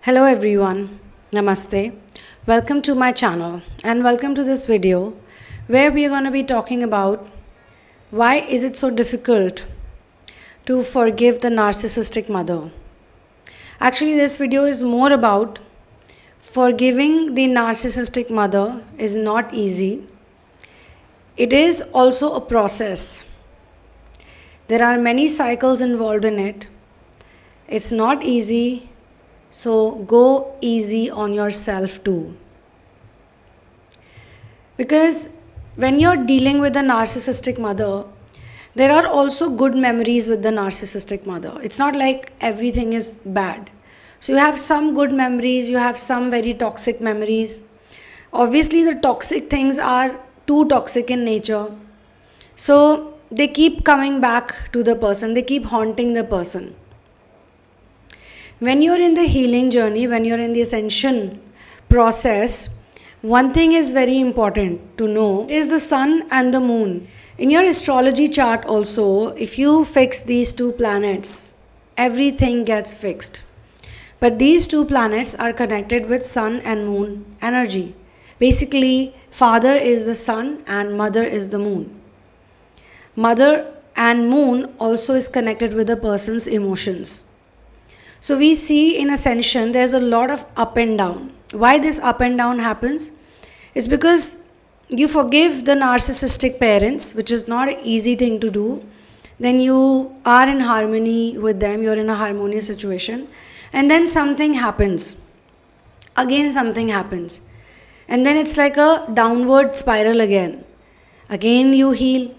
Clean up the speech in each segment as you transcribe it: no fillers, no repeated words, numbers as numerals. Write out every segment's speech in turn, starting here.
Hello everyone, Namaste. Welcome to my channel and welcome to this video where we are going to be talking about why is it so difficult to forgive the narcissistic mother. Actually, this video is more about forgiving the narcissistic mother is not easy. It is also a process. There are many cycles involved in it. It's not easy. So go easy on yourself too. Because when you're dealing with a narcissistic mother, there are also good memories with the narcissistic mother. It's not like everything is bad. So you have some good memories, you have some very toxic memories. Obviously, the toxic things are too toxic in nature. So they keep coming back to the person, they keep haunting the person. When you're in the healing journey, when you're in the ascension process, one thing is very important to know is the sun and the moon. In your astrology chart also, if you fix these two planets, everything gets fixed. But these two planets are connected with sun and moon energy. Basically, father is the sun and mother is the moon. Mother and moon also is connected with a person's emotions. So we see in ascension there's a lot of up and down. Why this up and down happens is because you forgive the narcissistic parents, which is not an easy thing to do. Then you are in harmony with them, you're in a harmonious situation, and then something happens. Again something happens. And then it's like a downward spiral again. Again you heal.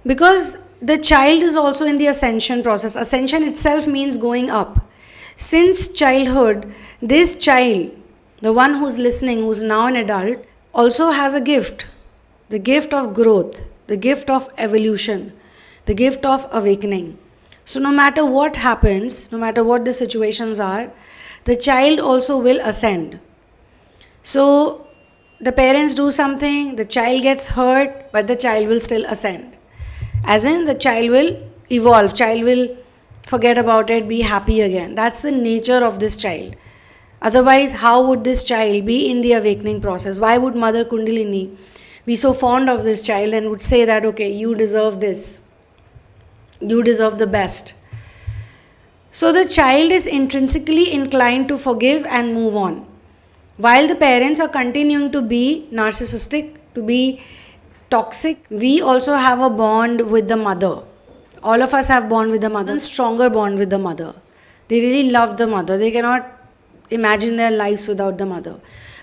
Because the child is also in the ascension process. Ascension itself means going up. Since childhood, this child, the one who's listening, who's now an adult, also has a gift. The gift of growth, the gift of evolution, the gift of awakening. So no matter what happens, no matter what the situations are, the child also will ascend. So the parents do something, the child gets hurt, but the child will still ascend. As in, the child will evolve, child will forget about it, be happy again. That's the nature of this child. Otherwise, how would this child be in the awakening process? Why would Mother Kundalini be so fond of this child and would say that, okay, you deserve this, you deserve the best? So the child is intrinsically inclined to forgive and move on. While the parents are continuing to be narcissistic, to be toxic, we also have a bond with the mother. All of us have bond with the mother, stronger bond with the mother. They really love the mother. They cannot imagine their lives without the mother.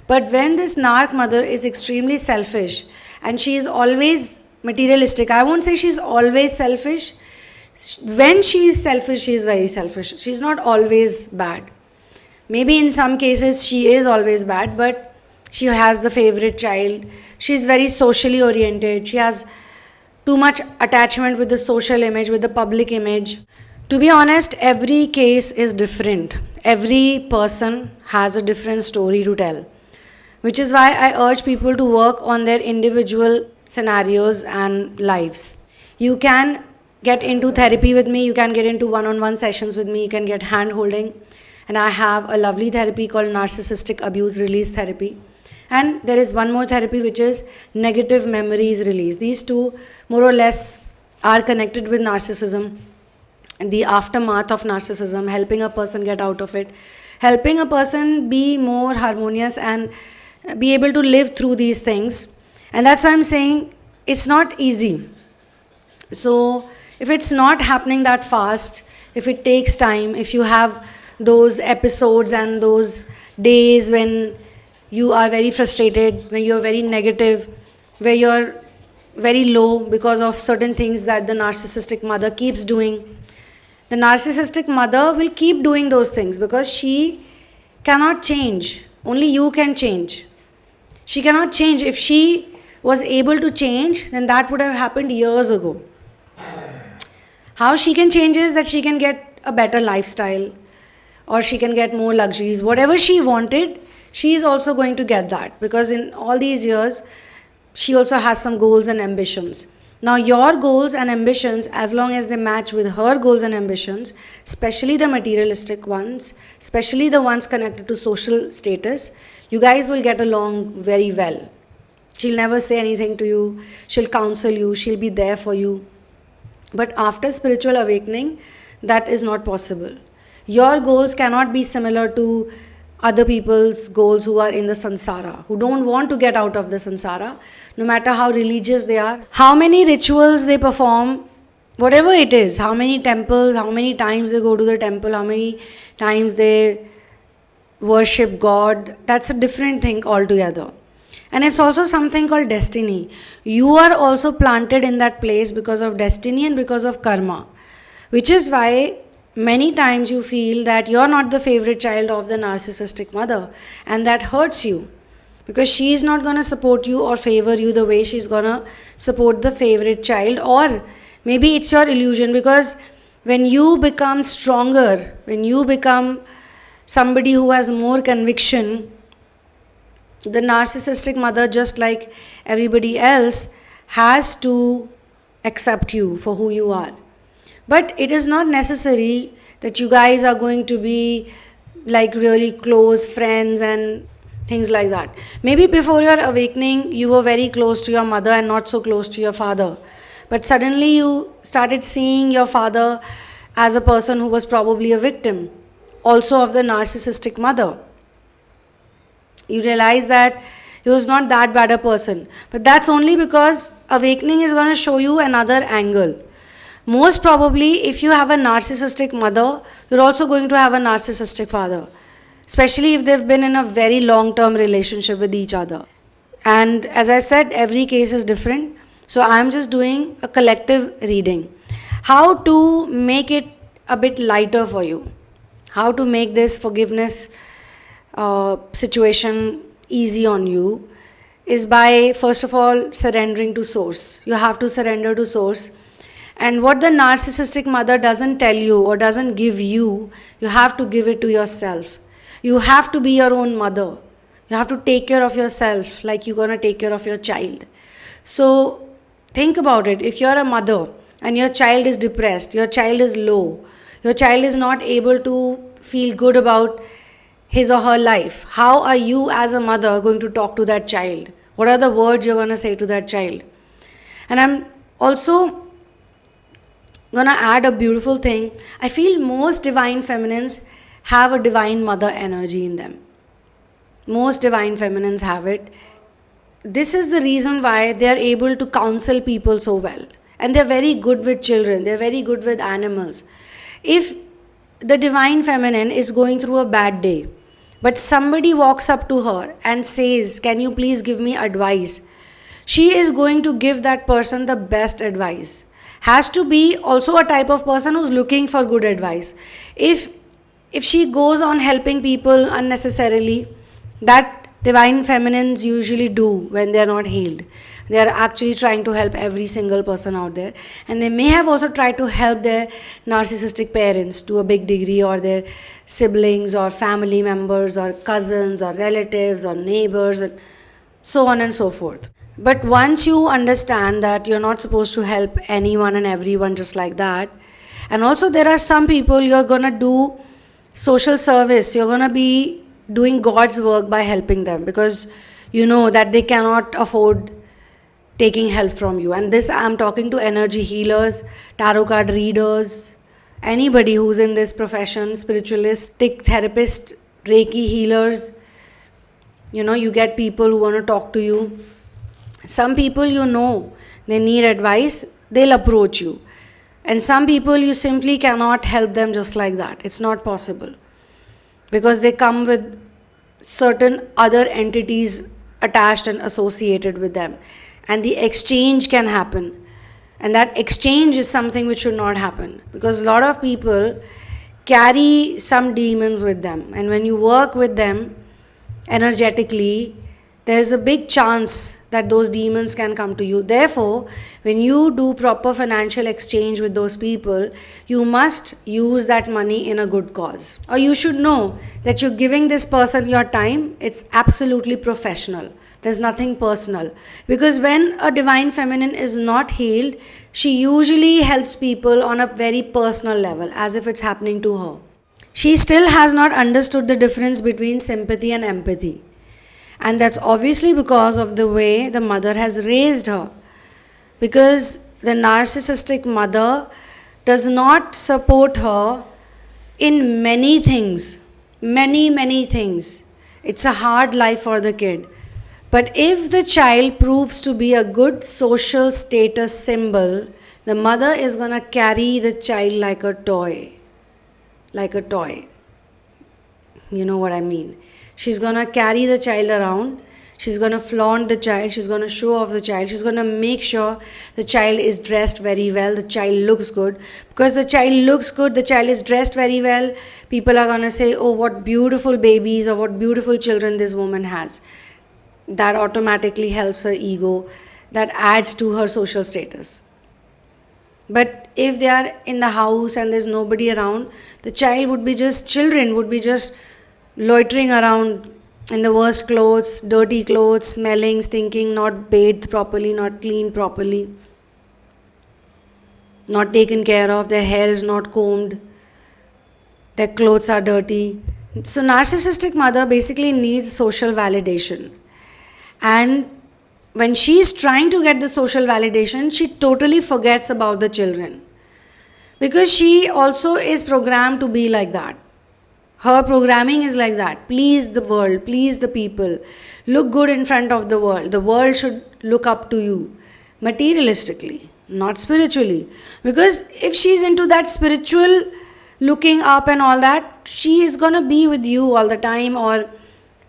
But when this narc mother is extremely selfish and she is always materialistic, I won't say she's always selfish. When she is selfish, she is very selfish. She's not always bad. Maybe in some cases she is always bad, but she has the favorite child. She's very socially oriented. She has too much attachment with the social image, with the public image. To be honest, every case is different. Every person has a different story to tell, which is why I urge people to work on their individual scenarios and lives. You can get into therapy with me, you can get into one-on-one sessions with me, you can get hand holding, and I have a lovely therapy called narcissistic abuse release therapy. And there is one more therapy which is negative memories release. These two more or less are connected with narcissism and the aftermath of narcissism, helping a person get out of it, helping a person be more harmonious and be able to live through these things. And that's why I'm saying it's not easy. So if it's not happening that fast, if it takes time, if you have those episodes and those days when you are very frustrated, when you're very negative, where you're very low because of certain things that the narcissistic mother keeps doing. The narcissistic mother will keep doing those things because she cannot change. Only you can change. She cannot change. If she was able to change, then that would have happened years ago. How she can change is that she can get a better lifestyle or she can get more luxuries. Whatever she wanted, she is also going to get that because in all these years, she also has some goals and ambitions. Now, your goals and ambitions, as long as they match with her goals and ambitions, especially the materialistic ones, especially the ones connected to social status, you guys will get along very well. She'll never say anything to you, she'll counsel you, she'll be there for you. But after spiritual awakening, that is not possible. Your goals cannot be similar to other people's goals who are in the samsara, who don't want to get out of the samsara, no matter how religious they are, how many rituals they perform, whatever it is, how many temples, how many times they go to the temple, how many times they worship God, that's a different thing altogether. And it's also something called destiny. You are also planted in that place because of destiny and because of karma, which is why many times you feel that you're not the favorite child of the narcissistic mother, and that hurts you because she is not going to support you or favor you the way she's going to support the favorite child. Or maybe it's your illusion, because when you become stronger, when you become somebody who has more conviction, the narcissistic mother, just like everybody else, has to accept you for who you are. But it is not necessary that you guys are going to be like really close friends and things like that. Maybe before your awakening, you were very close to your mother and not so close to your father. But suddenly you started seeing your father as a person who was probably a victim, also of the narcissistic mother. You realize that he was not that bad a person. But that's only because awakening is going to show you another angle. Most probably, if you have a narcissistic mother, you're also going to have a narcissistic father, especially if they've been in a very long-term relationship with each other. And as I said, every case is different. So I'm just doing a collective reading. How to make it a bit lighter for you. How to make this forgiveness situation easy on you is by, first of all, surrendering to source. You have to surrender to source. And what the narcissistic mother doesn't tell you or doesn't give you, you have to give it to yourself. You have to be your own mother. You have to take care of yourself like you're going to take care of your child. So think about it. If you're a mother and your child is depressed, your child is low, your child is not able to feel good about his or her life, how are you as a mother going to talk to that child? What are the words you're going to say to that child? And I'm also going to add a beautiful thing. I feel most divine feminines have a divine mother energy in them. Most divine feminines have it. This is the reason why they are able to counsel people so well. And they're very good with children. They're very good with animals. If the divine feminine is going through a bad day, but somebody walks up to her and says, "Can you please give me advice?" she is going to give that person the best advice. Has to be also a type of person who's looking for good advice. If she goes on helping people unnecessarily, that divine feminines usually do when they are not healed. They are actually trying to help every single person out there, and they may have also tried to help their narcissistic parents to a big degree, or their siblings or family members or cousins or relatives or neighbors, and so on and so forth. But once you understand that you're not supposed to help anyone and everyone just like that, and also there are some people you're gonna do social service, you're gonna be doing God's work by helping them, because you know that they cannot afford taking help from you. And this, I'm talking to energy healers, tarot card readers, anybody who's in this profession, spiritualistic therapists, Reiki healers. You know, you get people who want to talk to you. Some people, you know, they need advice, they'll approach you. And some people, you simply cannot help them just like that. It's not possible, because they come with certain other entities attached and associated with them, and the exchange can happen, and that exchange is something which should not happen, because a lot of people carry some demons with them, and when you work with them energetically, there's a big chance that those demons can come to you. Therefore, when you do proper financial exchange with those people, you must use that money in a good cause. Or you should know that you're giving this person your time, it's absolutely professional. There's nothing personal. Because when a divine feminine is not healed, she usually helps people on a very personal level, as if it's happening to her. She still has not understood the difference between sympathy and empathy. And that's obviously because of the way the mother has raised her. Because the narcissistic mother does not support her in many things. Many things. It's a hard life for the kid. But if the child proves to be a good social status symbol, the mother is going to carry the child like a toy. Like a toy. You know what I mean. She's going to carry the child around. She's going to flaunt the child. She's going to show off the child. She's going to make sure the child is dressed very well. The child looks good. Because the child looks good, the child is dressed very well, people are going to say, oh, what beautiful babies or what beautiful children this woman has. That automatically helps her ego. That adds to her social status. But if they are in the house and there's nobody around, the child would be just, children would be just loitering around in the worst clothes, dirty clothes, smelling, stinking, not bathed properly, not cleaned properly, not taken care of, their hair is not combed, their clothes are dirty. So narcissistic mother basically needs social validation. And when she is trying to get the social validation, she totally forgets about the children. Because she also is programmed to be like that. Her programming is like that. Please the world, please the people. Look good in front of the world. The world should look up to you. Materialistically, not spiritually. Because if she's into that spiritual looking up and all that, she is going to be with you all the time or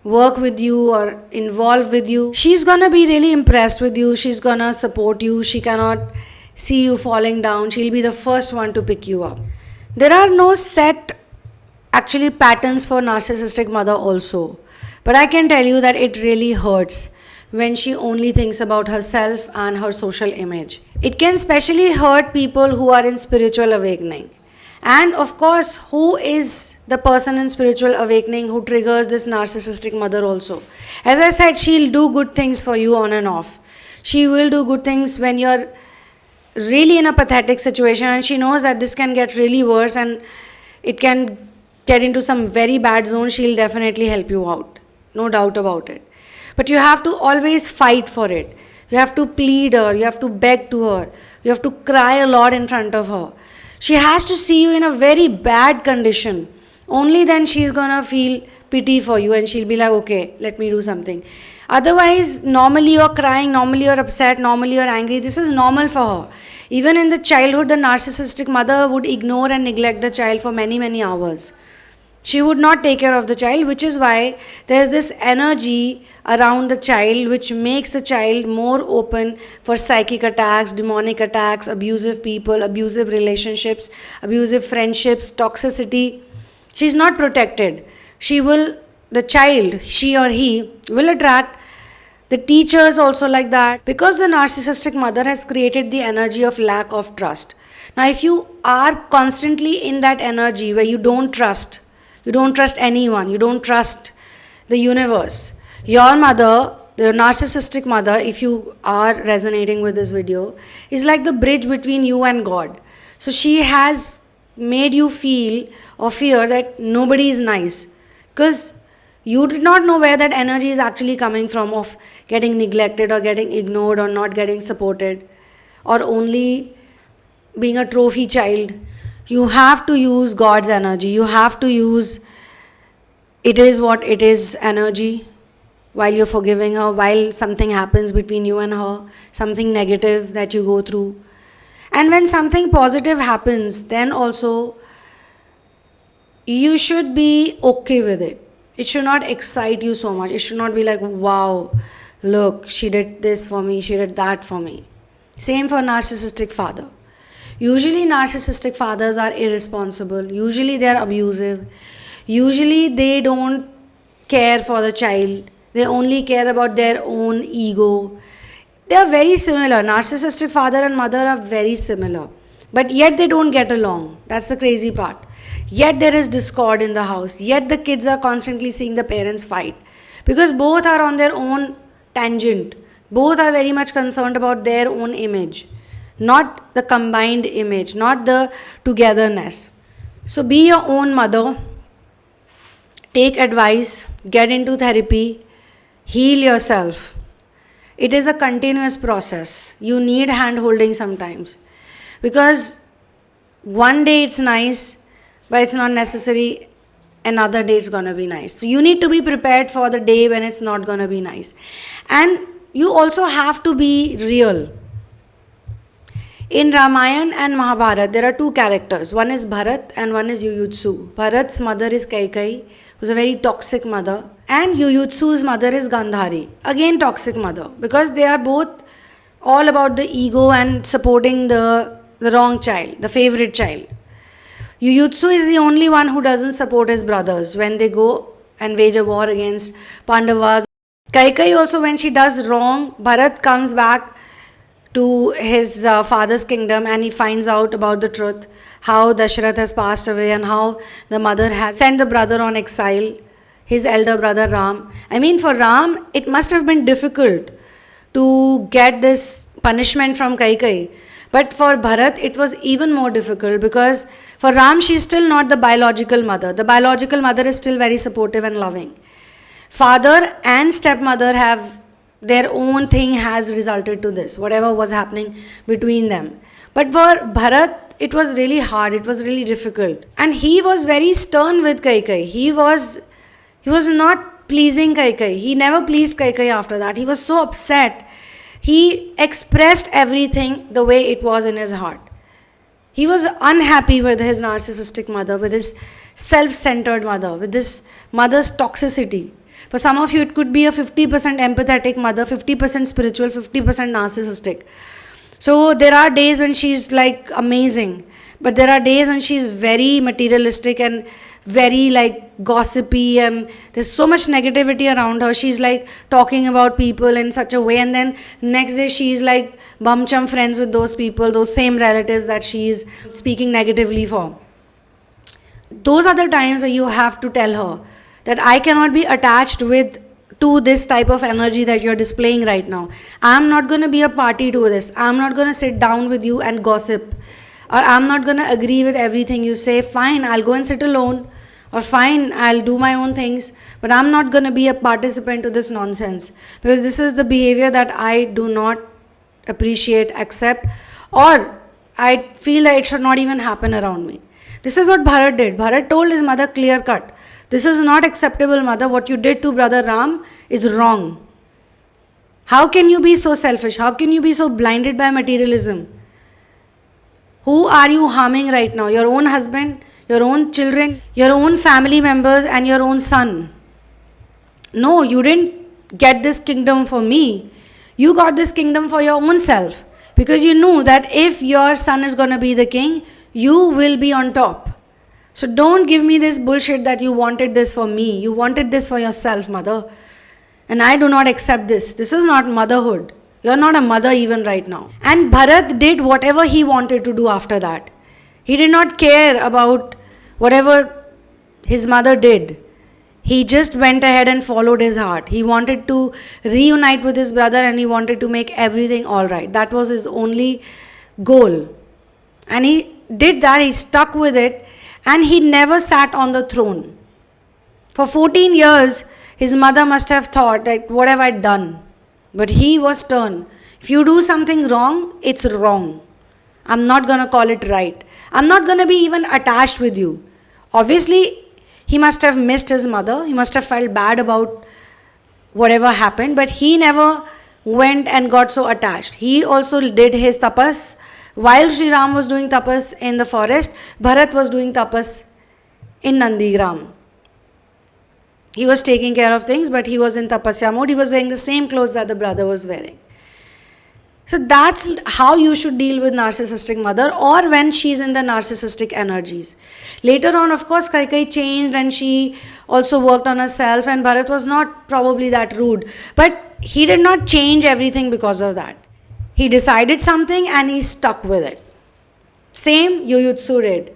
work with you or involve with you. She's gonna be really impressed with you. She's gonna support you. She cannot see you falling down. She'll be the first one to pick you up. There are no set actually patterns for narcissistic mother also. But I can tell you that it really hurts when she only thinks about herself and her social image. It can especially hurt people who are in spiritual awakening. And of course, who is the person in spiritual awakening who triggers this narcissistic mother also? As I said, she'll do good things for you on and off. She will do good things when you're really in a pathetic situation and she knows that this can get really worse and it can get into some very bad zone. She'll definitely help you out. No doubt about it. But you have to always fight for it. You have to plead her. You have to beg to her. You have to cry a lot in front of her. She has to see you in a very bad condition. Only then she's gonna feel pity for you and she'll be like, okay, let me do something. Otherwise, normally you're crying, normally you're upset, normally you're angry. This is normal for her. Even in the childhood, the narcissistic mother would ignore and neglect the child for many hours. She would not take care of the child, which is why there's this energy around the child which makes the child more open for psychic attacks, demonic attacks, abusive people, abusive relationships, abusive friendships, toxicity. She's not protected. The child, she or he, will attract the teachers also like that, because the narcissistic mother has created the energy of lack of trust. Now, if you are constantly in that energy where you don't trust anyone, you don't trust the universe, your mother, the narcissistic mother, if you are resonating with this video, is like the bridge between you and God. So she has made you feel or fear that nobody is nice, because you did not know where that energy is actually coming from, of getting neglected or getting ignored or not getting supported or only being a trophy child. You have to use God's energy. You have to use it is what it is energy while you're forgiving her, while something happens between you and her, something negative that you go through. And when something positive happens, then also you should be okay with it. It should not excite you so much. It should not be like, wow, look, she did this for me, she did that for me. Same for narcissistic father. Usually narcissistic fathers are irresponsible. Usually they are abusive. Usually they don't care for the child. They only care about their own ego. They are very similar. Narcissistic father and mother are very similar. But yet they don't get along. That's the crazy part. Yet there is discord in the house. Yet the kids are constantly seeing the parents fight. Because both are on their own tangent. Both are very much concerned about their own image. Not the combined image, not the togetherness. So be your own mother. Take advice. Get into therapy. Heal yourself. It is a continuous process. You need hand holding sometimes. Because one day it's nice, but it's not necessary another day it's gonna be nice. So you need to be prepared for the day when it's not gonna be nice. And you also have to be real. In Ramayana and Mahabharata, there are two characters. One is Bharat and one is Yuyutsu. Bharat's mother is Kaikeyi, who's a very toxic mother. And Yuyutsu's mother is Gandhari, again toxic mother. Because they are both all about the ego and supporting the wrong child, the favorite child. Yuyutsu is the only one who doesn't support his brothers when they go and wage a war against Pandavas. Kaikeyi also, when she does wrong, Bharat comes back to his father's kingdom and he finds out about the truth, how Dasharath has passed away and how the mother has sent the brother on exile, his elder brother Ram. I mean, for Ram, it must have been difficult to get this punishment from Kaikeyi. But for Bharat, it was even more difficult because for Ram, she is still not the biological mother. The biological mother is still very supportive and loving. Father and stepmother have their own thing has resulted to this, whatever was happening between them. But for Bharat, it was really hard, it was really difficult. And he was very stern with Kaikeyi. He was not pleasing Kaikeyi. He never pleased Kaikeyi after that. He was so upset. He expressed everything the way it was in his heart. He was unhappy with his narcissistic mother, with his self-centered mother, with his mother's toxicity. For some of you, it could be a 50% empathetic mother, 50% spiritual, 50% narcissistic. So there are days when she's like amazing, but there are days when she's very materialistic and very like gossipy, and there's so much negativity around her. She's like talking about people in such a way, and then next day she's like bum chum friends with those people, those same relatives that she's speaking negatively for. Those are the times where you have to tell her that I cannot be attached to this type of energy that you're displaying right now. I'm not going to be a party to this. I'm not going to sit down with you and gossip. Or I'm not going to agree with everything you say. Fine, I'll go and sit alone. Or fine, I'll do my own things. But I'm not going to be a participant to this nonsense. Because this is the behavior that I do not appreciate, accept. Or I feel that it should not even happen around me. This is what Bharat did. Bharat told his mother clear cut. This is not acceptable, mother. What you did to brother Ram is wrong. How can you be so selfish? How can you be so blinded by materialism? Who are you harming right now? Your own husband, your own children, your own family members and your own son. No, you didn't get this kingdom for me. You got this kingdom for your own self. Because you knew that if your son is going to be the king, you will be on top. So don't give me this bullshit that you wanted this for me. You wanted this for yourself, mother. And I do not accept this. This is not motherhood. You're not a mother even right now. And Bharat did whatever he wanted to do after that. He did not care about whatever his mother did. He just went ahead and followed his heart. He wanted to reunite with his brother and he wanted to make everything all right. That was his only goal. And he did that. He stuck with it. And he never sat on the throne. For 14 years, his mother must have thought that what have I done? But he was stern. If you do something wrong, it's wrong. I'm not going to call it right. I'm not going to be even attached with you. Obviously, he must have missed his mother. He must have felt bad about whatever happened. But he never went and got so attached. He also did his tapas. While Sri Ram was doing tapas in the forest, Bharat was doing tapas in Nandigram. He was taking care of things, but he was in tapasya mode. He was wearing the same clothes that the brother was wearing. So that's how you should deal with narcissistic mother, or when she's in the narcissistic energies. Later on, of course, Kaikai changed and she also worked on herself, and Bharat was not probably that rude. But he did not change everything because of that. He decided something and he stuck with it. Same Yuyutsu did.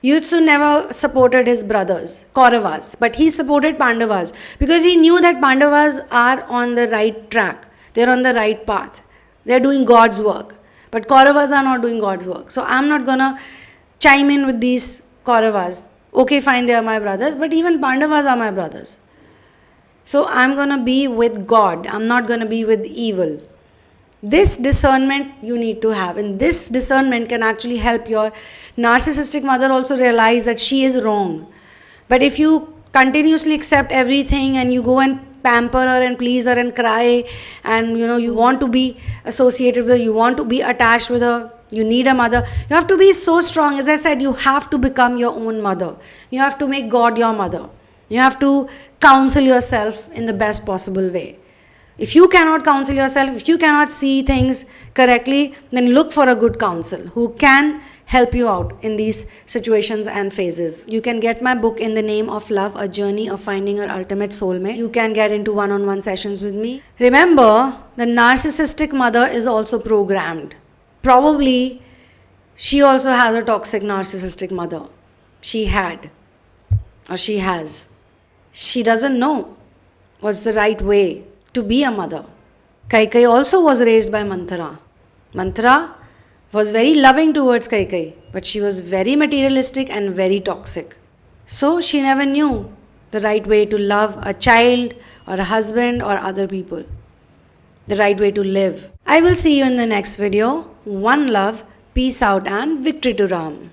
Yuyutsu never supported his brothers, Kauravas, but he supported Pandavas because he knew that Pandavas are on the right track. They're on the right path. They're doing God's work. But Kauravas are not doing God's work. So I'm not gonna chime in with these Kauravas. Okay, fine, they are my brothers, but even Pandavas are my brothers. So I'm gonna be with God. I'm not gonna be with evil. This discernment you need to have, and this discernment can actually help your narcissistic mother also realize that she is wrong. But if you continuously accept everything and you go and pamper her and please her and cry, and you want to be associated with her, you want to be attached with her, you need a mother, you have to be so strong. As I said, you have to become your own mother. You have to make God your mother. You have to counsel yourself in the best possible way. If you cannot counsel yourself, if you cannot see things correctly, then look for a good counsel who can help you out in these situations and phases. You can get my book In the Name of Love, A Journey of Finding Your Ultimate Soulmate. You can get into one-on-one sessions with me. Remember, the narcissistic mother is also programmed. Probably she also has a toxic narcissistic mother. She had, or she has. She doesn't know what's the right way to be a mother. Kaikai also was raised by Manthara. Manthara was very loving towards Kaikai, but she was very materialistic and very toxic. So she never knew the right way to love a child or a husband or other people. The right way to live. I will see you in the next video. One love, peace out, and victory to Ram.